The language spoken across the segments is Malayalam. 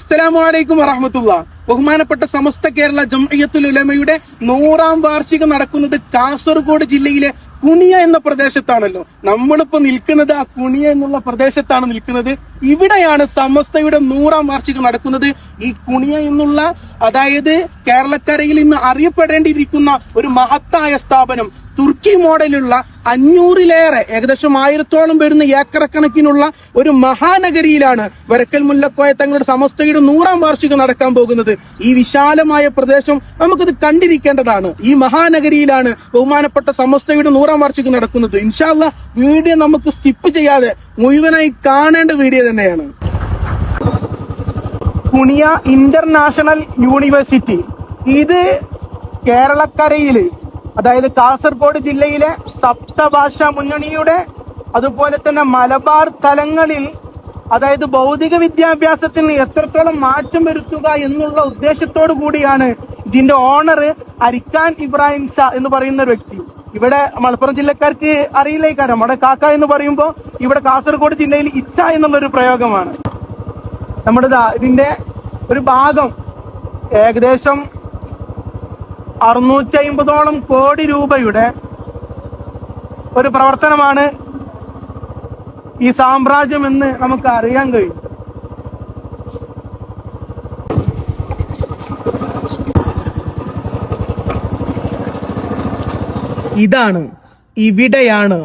അസ്സലാമു അലൈക്കും വറഹ്മത്തുള്ളാ. ബഹുമാനപ്പെട്ട സമസ്ത കേരള ജംഇയ്യത്തുൽ ഉലമയുടെ 100ാം വാർഷികം നടക്കുന്നത് കാസർഗോഡ് ജില്ലയിലെ കുണിയ എന്ന പ്രദേശത്താണല്ലോ. നമ്മളിപ്പോ നിൽക്കുന്നത് ആ കുണിയ എന്നുള്ള പ്രദേശത്താണ് നിൽക്കുന്നത്. ഇവിടെയാണ് സമസ്തയുടെ 100ാം വാർഷികം നടക്കുന്നത്. ഈ കുണിയ എന്നുള്ള, അതായത് കേരളക്കരയിൽ ഇന്ന് അറിയപ്പെടേണ്ടിയിരിക്കുന്ന ഒരു മഹത്തായ സ്ഥാപനം, തുർക്കി മോഡലുള്ള 500ലേറെ, ഏകദേശം 1000ത്തോളം വരുന്ന ഏക്കർ കണക്കിനുള്ള ഒരു മഹാനഗരിയിലാണ് വരക്കൽ മുല്ലക്കോയ തങ്ങളുടെ സമസ്തയുടെ 100ാം വാർഷികം നടക്കാൻ പോകുന്നത്. ഈ വിശാലമായ പ്രദേശം നമുക്കിത് കണ്ടിരിക്കേണ്ടതാണ്. ഈ മഹാനഗരിയിലാണ് ബഹുമാനപ്പെട്ട സമസ്തയുടെ 100ാം വാർഷികം നടക്കുന്നത്. ഇൻഷാ അല്ലാഹ് വീഡിയോ നമുക്ക് സ്കിപ്പ് ചെയ്യാതെ മുഴുവനായി കാണേണ്ട വീഡിയോ തന്നെയാണ്. കുണിയ ഇന്റർനാഷണൽ യൂണിവേഴ്സിറ്റി, ഇത് കേരളക്കരയില്, അതായത് കാസർഗോഡ് ജില്ലയിലെ സപ്തഭാഷാ മുന്നണിയുടെ, അതുപോലെ തന്നെ മലബാർ തലങ്ങളിൽ, അതായത് ഭൗതിക വിദ്യാഭ്യാസത്തിന് എത്രത്തോളം മാറ്റം വരുത്തുക എന്നുള്ള ഉദ്ദേശത്തോടു കൂടിയാണ് ഇതിന്റെ ഓണർ അരിക്കാൻ ഇബ്രാഹിം ഷാ എന്ന് പറയുന്ന ഒരു വ്യക്തി. ഇവിടെ മലപ്പുറം ജില്ലക്കാർക്ക് അറിയില്ലേക്കാരം, നമ്മുടെ കാക്ക എന്ന് പറയുമ്പോൾ ഇവിടെ കാസർഗോഡ് ജില്ലയിൽ ഇച്ച എന്നുള്ളൊരു പ്രയോഗമാണ്. നമ്മുടെ ഇതിന്റെ ഒരു ഭാഗം ഏകദേശം 650ഓളം കോടി രൂപയുടെ ഒരു പ്രവർത്തനമാണ് ഈ സാമ്രാജ്യം എന്ന് നമുക്ക് അറിയാൻ കഴിയും. ഇവിടെയാണ്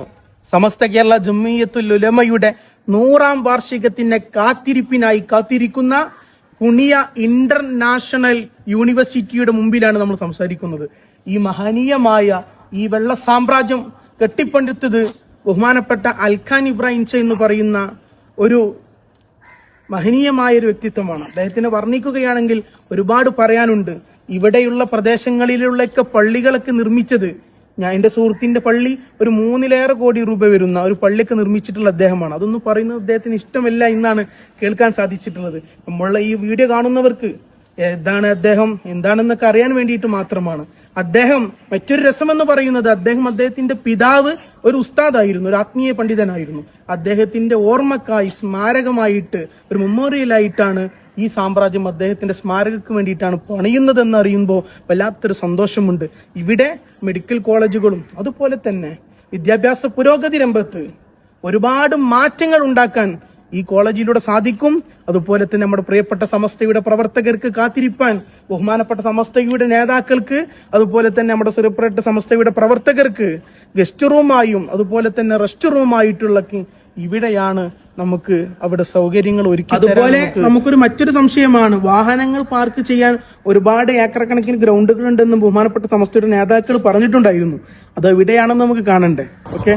സമസ്ത കേരള ജംഇയ്യത്തുൽ ഉലമയുടെ 100ാം വാർഷികത്തിന്റെ കാത്തിരിക്കുന്ന കുണിയ ഇന്റർനാഷണൽ യൂണിവേഴ്സിറ്റിയുടെ മുമ്പിലാണ് നമ്മൾ സംസാരിക്കുന്നത്. ഈ മഹനീയമായ ഈ വെള്ള സാമ്രാജ്യം കെട്ടിപ്പടുത്തത് ബഹുമാനപ്പെട്ട അൽഖാൻ ഇബ്രാഹിം ഷാ എന്ന് പറയുന്ന ഒരു മഹനീയമായ ഒരു വ്യക്തിത്വമാണ്. അദ്ദേഹത്തിനെ വർണ്ണിക്കുകയാണെങ്കിൽ ഒരുപാട് പറയാനുണ്ട്. ഇവിടെയുള്ള പ്രദേശങ്ങളിലുള്ളൊക്കെ പള്ളികളൊക്കെ നിർമ്മിച്ചത്, എന്റെ സുഹൃത്തിന്റെ പള്ളി ഒരു 3-ലേറെ കോടി രൂപ വരുന്ന ഒരു പള്ളിയൊക്കെ നിർമ്മിച്ചിട്ടുള്ള അദ്ദേഹമാണ്. അതൊന്നും പറയുന്നത് അദ്ദേഹത്തിന് ഇഷ്ടമല്ല എന്നാണ് കേൾക്കാൻ സാധിച്ചിട്ടുള്ളത്. നമ്മളുടെ ഈ വീഡിയോ കാണുന്നവർക്ക് അദ്ദേഹം എന്താണെന്നൊക്കെ അറിയാൻ വേണ്ടിയിട്ട് മാത്രമാണ്. അദ്ദേഹം മറ്റൊരു രസമെന്ന് പറയുന്നത്, അദ്ദേഹത്തിന്റെ പിതാവ് ഒരു ഉസ്താദായിരുന്നു, ഒരു ആത്മീയ പണ്ഡിതനായിരുന്നു. അദ്ദേഹത്തിന്റെ ഓർമ്മക്കായി സ്മാരകമായിട്ട് ഒരു മെമ്മോറിയലായിട്ടാണ് ഈ സാമ്രാജ്യം അദ്ദേഹത്തിന്റെ സ്മാരകക്ക് വേണ്ടിയിട്ടാണ് പണിയുന്നതെന്ന് അറിയുമ്പോൾ വല്ലാത്തൊരു സന്തോഷമുണ്ട്. ഇവിടെ മെഡിക്കൽ കോളേജുകളും അതുപോലെ തന്നെ വിദ്യാഭ്യാസ പുരോഗതി രംഗത്ത് ഒരുപാട് മാറ്റങ്ങൾ ഉണ്ടാക്കാൻ ഈ കോളേജിലൂടെ സാധിക്കും. അതുപോലെ തന്നെ നമ്മുടെ പ്രിയപ്പെട്ട സമസ്തയുടെ പ്രവർത്തകർക്ക് കാത്തിരിപ്പാൻ, ബഹുമാനപ്പെട്ട സമസ്തയുടെ നേതാക്കൾക്ക്, അതുപോലെ തന്നെ നമ്മുടെ സുരപ്രപ്പെട്ട സമസ്തയുടെ പ്രവർത്തകർക്ക് ഗസ്റ്റ് റൂമായും അതുപോലെ തന്നെ റെസ്റ്റ് റൂമായിട്ടുള്ള ഇവിടെയാണ് നമുക്ക് അവിടെ സൗകര്യങ്ങൾ ഒരുക്കി. അതുപോലെ നമുക്കൊരു മറ്റൊരു സംശയമാണ്, വാഹനങ്ങൾ പാർക്ക് ചെയ്യാൻ ഒരുപാട് ഏക്കർ കണക്കിന് ഗ്രൗണ്ടുകൾ ഉണ്ടെന്ന് ബഹുമാനപ്പെട്ട സമസ്തയുടെ നേതാക്കൾ പറഞ്ഞിട്ടുണ്ടായിരുന്നു. അത് എവിടെയാണെന്ന് നമുക്ക് കാണണ്ടേ? ഓക്കെ,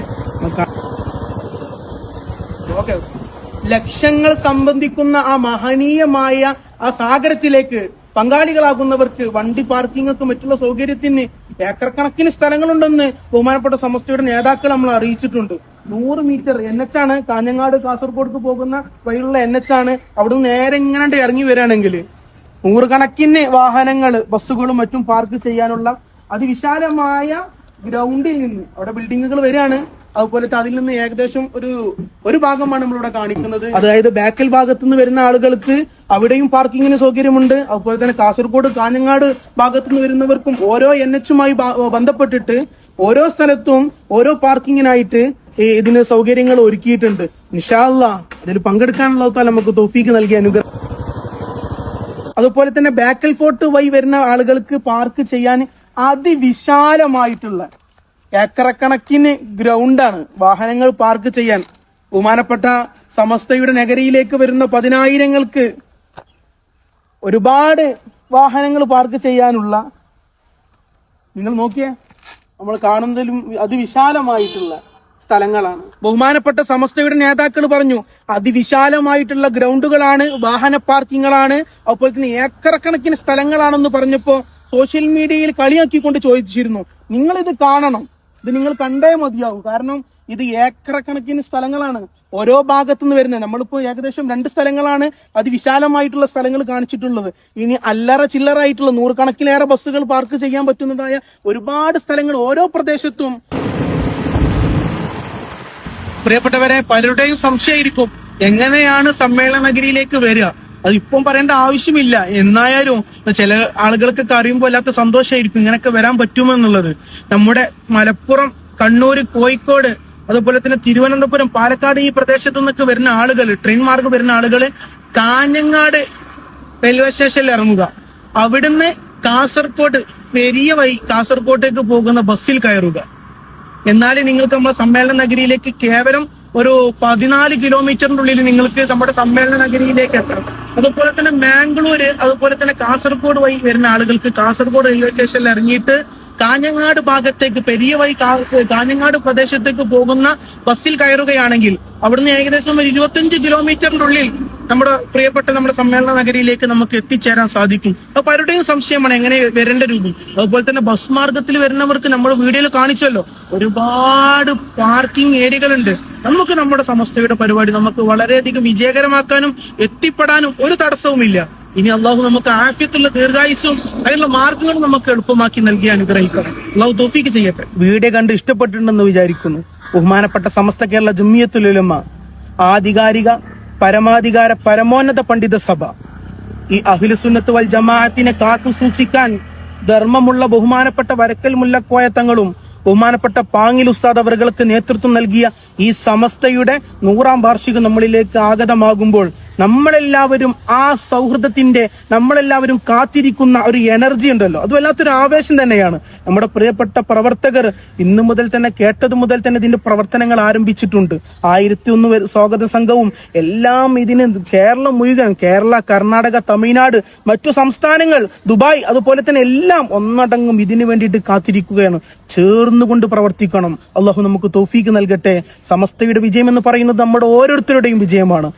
ലക്ഷങ്ങൾ സംബന്ധിക്കുന്ന ആ മഹനീയമായ ആ സാഗരത്തിലേക്ക് പങ്കാളികളാകുന്നവർക്ക് വണ്ടി പാർക്കിംഗ് മറ്റുള്ള സൗകര്യത്തിന് ഏക്കർ കണക്കിന് സ്ഥലങ്ങളുണ്ടെന്ന് ബഹുമാനപ്പെട്ട സമസ്തയുടെ നേതാക്കൾ നമ്മൾ അറിയിച്ചിട്ടുണ്ട്. 100 മീറ്റർ NH ആണ്, കാഞ്ഞങ്ങാട് കാസർഗോഡ്ക്ക് പോകുന്ന വഴിയുള്ള NH ആണ്. അവിടുന്ന് നേരെ ഇങ്ങനെ ഇറങ്ങി വരികയാണെങ്കിൽ 100 കണക്കിന് വാഹനങ്ങൾ, ബസ്സുകളും മറ്റും പാർക്ക് ചെയ്യാനുള്ള അതിവിശാലമായ ഗ്രൗണ്ടിൽ നിന്ന് അവിടെ ബിൽഡിങ്ങുകൾ വരികയാണ്. അതുപോലെ അതിൽ നിന്ന് ഏകദേശം ഒരു ഭാഗമാണ് നമ്മളിവിടെ കാണിക്കുന്നത്. അതായത് ബാക്കൽ ഭാഗത്തു നിന്ന് വരുന്ന ആളുകൾക്ക് അവിടെയും പാർക്കിങ്ങിന് സൗകര്യമുണ്ട്. അതുപോലെ തന്നെ കാസർഗോഡ് കാഞ്ഞങ്ങാട് ഭാഗത്തു നിന്ന് വരുന്നവർക്കും ഓരോ NH-മായി ബന്ധപ്പെട്ടിട്ട് ഓരോ സ്ഥലത്തും ഓരോ പാർക്കിങ്ങിനായിട്ട് ഇതിന് സൗകര്യങ്ങൾ ഒരുക്കിയിട്ടുണ്ട്. ഇൻഷാ അല്ലാഹ് അതിൽ പങ്കെടുക്കാനുള്ള നമുക്ക് തൗഫീഖ് നൽകിയ അനുഗ്രഹം. അതുപോലെ തന്നെ ബാക്കൽ ഫോർട്ട് വഴി വരുന്ന ആളുകൾക്ക് പാർക്ക് ചെയ്യാൻ അതിവിശാലമായിട്ടുള്ള ഏക്കറക്കണക്കിന് ഗ്രൗണ്ടാണ് വാഹനങ്ങൾ പാർക്ക് ചെയ്യാൻ. ബഹുമാനപ്പെട്ട സമസ്തയുടെ നഗരിയിലേക്ക് വരുന്ന 10,000-ങ്ങൾക്ക് ഒരുപാട് വാഹനങ്ങൾ പാർക്ക് ചെയ്യാനുള്ള, നിങ്ങൾ നോക്കിയേ, നമ്മൾ കാണുന്നതിലും അതിവിശാലമായിട്ടുള്ള സ്ഥലങ്ങളാണ്. ബഹുമാനപ്പെട്ട സമസ്തയുടെ നേതാക്കൾ പറഞ്ഞു, അതിവിശാലമായിട്ടുള്ള ഗ്രൗണ്ടുകളാണ്, വാഹന പാർക്കിങ്ങുകളാണ്, അതുപോലെ തന്നെ ഏക്കറക്കണക്കിന് സ്ഥലങ്ങളാണെന്ന് പറഞ്ഞപ്പോ സോഷ്യൽ മീഡിയയിൽ കളിയാക്കിക്കൊണ്ട് ചോദിച്ചിരുന്നു, നിങ്ങളിത് കാണണം, ഇത് നിങ്ങൾ കണ്ടേ മതിയാവും. കാരണം ഇത് ഏക്കറക്കണക്കിന് സ്ഥലങ്ങളാണ് ഓരോ ഭാഗത്തുനിന്ന് വരുന്നത്. നമ്മളിപ്പോ ഏകദേശം 2 സ്ഥലങ്ങളാണ് അതിവിശാലമായിട്ടുള്ള സ്ഥലങ്ങൾ കാണിച്ചിട്ടുള്ളത്. ഇനി അല്ലറ ചില്ലറായിട്ടുള്ള 100 കണക്കിലേറെ ബസ്സുകൾ പാർക്ക് ചെയ്യാൻ പറ്റുന്നതായ ഒരുപാട് സ്ഥലങ്ങൾ ഓരോ പ്രദേശത്തും. പ്രിയപ്പെട്ടവരെ, പലരുടെയും സംശയമായിരിക്കും, എങ്ങനെയാണ് സമ്മേളന നഗരിയിലേക്ക് വരിക? അതിപ്പം പറയേണ്ട ആവശ്യമില്ല. എന്നായാലും ചില ആളുകൾക്കൊക്കെ അറിയുമ്പോൾ വല്ലാത്ത സന്തോഷമായിരിക്കും ഇങ്ങനെയൊക്കെ വരാൻ പറ്റുമെന്നുള്ളത്. നമ്മുടെ മലപ്പുറം, കണ്ണൂര്, കോഴിക്കോട്, അതുപോലെ തന്നെ തിരുവനന്തപുരം, പാലക്കാട് ഈ പ്രദേശത്തു നിന്നൊക്കെ വരുന്ന ആളുകൾ, ട്രെയിൻ മാർഗം വരുന്ന ആളുകൾ കാഞ്ഞങ്ങാട് റെയിൽവേ സ്റ്റേഷനിൽ ഇറങ്ങുക. അവിടുന്ന് കാസർഗോഡ് പെരിയ വഴി കാസർഗോട്ടേക്ക് പോകുന്ന ബസ്സിൽ കയറുക. എന്നാലും നിങ്ങൾക്ക് നമ്മുടെ സമ്മേളന നഗരിയിലേക്ക് കേവലം ഒരു 14 കിലോമീറ്ററിന്റെ ഉള്ളിൽ നിങ്ങൾക്ക് നമ്മുടെ സമ്മേളന നഗരിയിലേക്ക് എത്താം. അതുപോലെ തന്നെ മാംഗ്ലൂര്, അതുപോലെ തന്നെ കാസർഗോഡ് വഴി വരുന്ന ആളുകൾക്ക് കാസർഗോഡ് റെയിൽവേ സ്റ്റേഷനിൽ ഇറങ്ങിയിട്ട് കാഞ്ഞങ്ങാട് ഭാഗത്തേക്ക് പെരിയ വഴി കാഞ്ഞങ്ങാട് പ്രദേശത്തേക്ക് പോകുന്ന ബസ്സിൽ കയറുകയാണെങ്കിൽ അവിടുന്ന് ഏകദേശം ഒരു 25 കിലോമീറ്ററിന്റെ ഉള്ളിൽ നമ്മുടെ പ്രിയപ്പെട്ട നമ്മുടെ സമ്മേളന നഗരിയിലേക്ക് നമുക്ക് എത്തിച്ചേരാൻ സാധിക്കും. അപ്പൊ പലരുടെയും സംശയമാണ് എങ്ങനെ വരേണ്ട രൂപം. അതുപോലെ തന്നെ ബസ് മാർഗത്തിൽ വരുന്നവർക്ക് നമ്മൾ വീഡിയോയിൽ കാണിച്ചല്ലോ, ഒരുപാട് പാർക്കിംഗ് ഏരിയകളുണ്ട്. നമുക്ക് നമ്മുടെ സമസ്തയുടെ പരിപാടി നമുക്ക് വളരെയധികം വിജയകരമാക്കാനും എത്തിപ്പെടാനും ഒരു തടസ്സവുമില്ല. ഇനി അള്ളാഹു നമുക്ക് ആഫിയത്തുള്ള ദീർഘായുസ്സും അതിനുള്ള മാർഗങ്ങളും നമുക്ക് എളുപ്പമാക്കി നൽകി അനുഗ്രഹിക്കണം. അള്ളാഹു തൗഫീക്ക് ചെയ്യട്ടെ. വീഡിയോ കണ്ട് ഇഷ്ടപ്പെട്ടിട്ടുണ്ടെന്ന് വിചാരിക്കുന്നു. ബഹുമാനപ്പെട്ട സമസ്ത കേരള ജംഇയ്യത്തുൽ ഉലമ ആധികാരിക പരമാധികാര പരമോന്നത പണ്ഡിത സഭ ഈ അഹ്ലുസുന്നത്ത് വൽ ജമാഅത്തിനെ കാത്തു സൂക്ഷിക്കാൻ ധർമ്മമുള്ള ബഹുമാനപ്പെട്ട വരക്കൽ മുല്ലക്കോയ തങ്ങളും ബഹുമാനപ്പെട്ട പാങ്ങിൽ ഉസ്താദ് അവർക്ക് നേതൃത്വം നൽകിയ ഈ സമസ്തയുടെ 100ാം വാർഷികം നമ്മളിലേക്ക് ആഗതമാകുമ്പോൾ നമ്മളെല്ലാവരും ആ സൗഹൃദത്തിന്റെ നമ്മളെല്ലാവരും കാത്തിരിക്കുന്ന ഒരു എനർജി ഉണ്ടല്ലോ, അത് വല്ലാത്തൊരു ആവേശം തന്നെയാണ്. നമ്മുടെ പ്രിയപ്പെട്ട പ്രവർത്തകർ ഇന്നു മുതൽ തന്നെ കേട്ടത് മുതൽ തന്നെ ഇതിന്റെ പ്രവർത്തനങ്ങൾ ആരംഭിച്ചിട്ടുണ്ട്. 1001 സ്വാഗത സംഘവും എല്ലാം ഇതിന് കേരളം മുഴുവൻ, കേരള, കർണാടക, തമിഴ്നാട്, മറ്റു സംസ്ഥാനങ്ങൾ, ദുബായ്, അതുപോലെ തന്നെ എല്ലാം ഒന്നടങ്കം ഇതിനു വേണ്ടിയിട്ട് കാത്തിരിക്കുകയാണ്. ചേർന്നുകൊണ്ട് പ്രവർത്തിക്കണം. അള്ളാഹു നമുക്ക് തൗഫീക്ക് നൽകട്ടെ. സമസ്തയുടെ വിജയം എന്ന് പറയുന്നത് നമ്മുടെ ഓരോരുത്തരുടെയും വിജയമാണ്.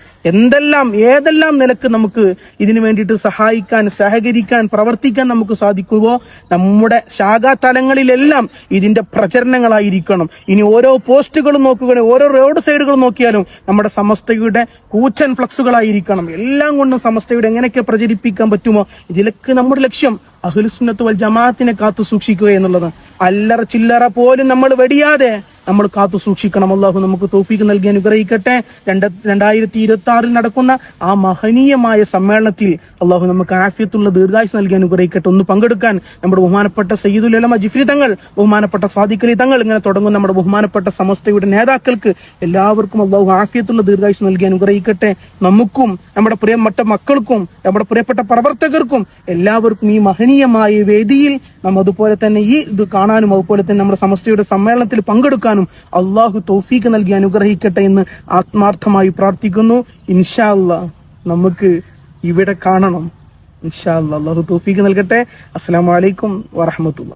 ഏതെല്ലാം നിലക്ക് നമുക്ക് ഇതിനു വേണ്ടിയിട്ട് സഹായിക്കാൻ, സഹകരിക്കാൻ, പ്രവർത്തിക്കാൻ നമുക്ക് സാധിക്കുമോ നമ്മുടെ ശാഖാ തലങ്ങളിലെല്ലാം ഇതിന്റെ പ്രചരണങ്ങളായിരിക്കണം. ഇനി ഓരോ പോസ്റ്റുകളും നോക്കുകയാണെങ്കിൽ, ഓരോ റോഡ് സൈഡുകളും നോക്കിയാലും നമ്മുടെ സമസ്തയുടെ കൂറ്റൻ ഫ്ലക്സുകളായിരിക്കണം. എല്ലാം കൊണ്ടും സമസ്തയുടെ എങ്ങനെയൊക്കെ പ്രചരിപ്പിക്കാൻ പറ്റുമോ ഇതിലൊക്കെ നമ്മുടെ ലക്ഷ്യം അഹ്ലുസുന്നത്ത് വൽ ജമാഅത്തിനെ കാത്തു സൂക്ഷിക്കുക എന്നുള്ളത്. അല്ലറ ചില്ലറ പോലും നമ്മൾ വെടിയാതെ നമ്മൾ കാത്തു സൂക്ഷിക്കണം. അള്ളാഹു നമുക്ക് തൗഫീഖ് നൽകി അനുഗ്രഹിക്കട്ടെ. 2026 നടക്കുന്ന ആ മഹനീയമായ സമ്മേളനത്തിൽ അള്ളാഹു നമുക്ക് ആഫിയത്തുള്ള ദീർഘായുസ് നൽകി അനുഗ്രഹിക്കട്ടെ. ഒന്ന് പങ്കെടുക്കാൻ നമ്മുടെ ബഹുമാനപ്പെട്ട സയ്യിദുൽ ഉലമ ജിഫ്രി തങ്ങൾ, ബഹുമാനപ്പെട്ട സാദിഖ് അലി തങ്ങൾ, ഇങ്ങനെ തുടങ്ങുന്ന നമ്മുടെ ബഹുമാനപ്പെട്ട സമസ്തയുടെ നേതാക്കൾക്ക് എല്ലാവർക്കും അള്ളാഹു ആഫിയത്തുള്ള ദീർഘായുസ് നൽകി അനുഗ്രഹിക്കട്ടെ. നമുക്കും നമ്മുടെ പ്രിയപ്പെട്ട മക്കൾക്കും നമ്മുടെ പ്രിയപ്പെട്ട പ്രവർത്തകർക്കും എല്ലാവർക്കും ഈ മഹനീയമായ വേദിയിൽ അതുപോലെ തന്നെ ഈ ഇത് കാണാനും അതുപോലെ തന്നെ നമ്മുടെ സമസ്തയുടെ സമ്മേളനത്തിൽ പങ്കെടുക്കാനും അള്ളാഹു തൗഫീഖ് നൽകി അനുഗ്രഹിക്കട്ടെ എന്ന് ആത്മാർത്ഥമായി പ്രാർത്ഥിക്കുന്നു. ഇൻഷാ അല്ലാഹ് നമുക്ക് ഇവിടെ കാണണം. ഇൻഷാ അല്ലാഹ്. അള്ളാഹു തൗഫീഖ് നൽകട്ടെ. അസ്സലാമു അലൈക്കും വറഹ്മത്തുള്ളാഹി.